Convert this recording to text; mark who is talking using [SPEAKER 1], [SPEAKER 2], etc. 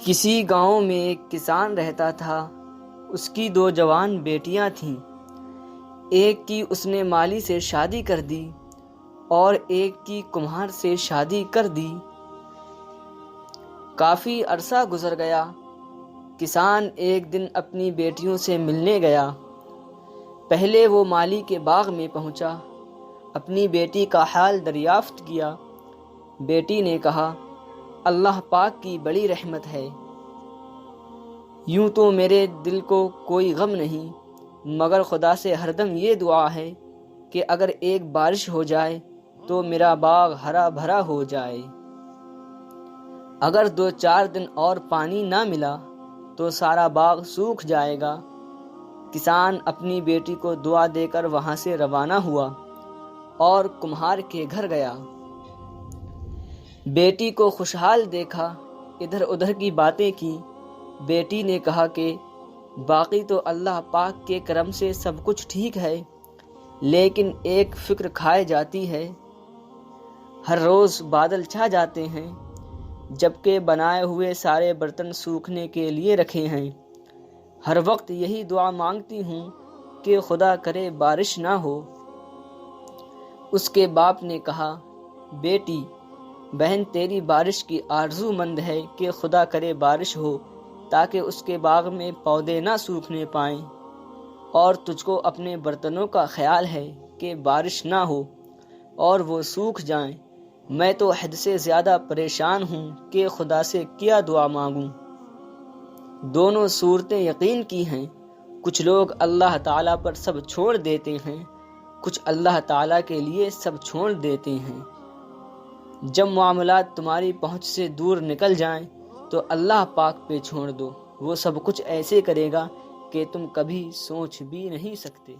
[SPEAKER 1] کسی گاؤں میں ایک کسان رہتا تھا۔ اس کی 2 جوان بیٹیاں تھیں۔ ایک کی اس نے مالی سے شادی کر دی اور ایک کی کمہار سے شادی کر دی۔ کافی عرصہ گزر گیا۔ کسان ایک دن اپنی بیٹیوں سے ملنے گیا۔ پہلے وہ مالی کے باغ میں پہنچا، اپنی بیٹی کا حال دریافت کیا۔ بیٹی نے کہا، اللہ پاک کی بڑی رحمت ہے، یوں تو میرے دل کو کوئی غم نہیں، مگر خدا سے ہر دم یہ دعا ہے کہ اگر ایک بارش ہو جائے تو میرا باغ ہرا بھرا ہو جائے۔ اگر 2-4 دن اور پانی نہ ملا تو سارا باغ سوکھ جائے گا۔ کسان اپنی بیٹی کو دعا دے کر وہاں سے روانہ ہوا اور کمہار کے گھر گیا۔ بیٹی کو خوشحال دیکھا، ادھر ادھر کی باتیں کی۔ بیٹی نے کہا کہ باقی تو اللہ پاک کے کرم سے سب کچھ ٹھیک ہے، لیکن ایک فکر کھائے جاتی ہے۔ ہر روز بادل چھا جاتے ہیں، جبکہ بنائے ہوئے سارے برتن سوکھنے کے لیے رکھے ہیں۔ ہر وقت یہی دعا مانگتی ہوں کہ خدا کرے بارش نہ ہو۔ اس کے باپ نے کہا، بیٹی، بہن تیری بارش کی آرزو مند ہے کہ خدا کرے بارش ہو تاکہ اس کے باغ میں پودے نہ سوکھنے پائیں، اور تجھ کو اپنے برتنوں کا خیال ہے کہ بارش نہ ہو اور وہ سوکھ جائیں۔ میں تو حد سے زیادہ پریشان ہوں کہ خدا سے کیا دعا مانگوں۔ دونوں صورتیں یقین کی ہیں۔ کچھ لوگ اللہ تعالیٰ پر سب چھوڑ دیتے ہیں، کچھ اللہ تعالیٰ کے لیے سب چھوڑ دیتے ہیں۔ جب معاملات تمہاری پہنچ سے دور نکل جائیں تو اللہ پاک پہ چھوڑ دو، وہ سب کچھ ایسے کرے گا کہ تم کبھی سوچ بھی نہیں سکتے۔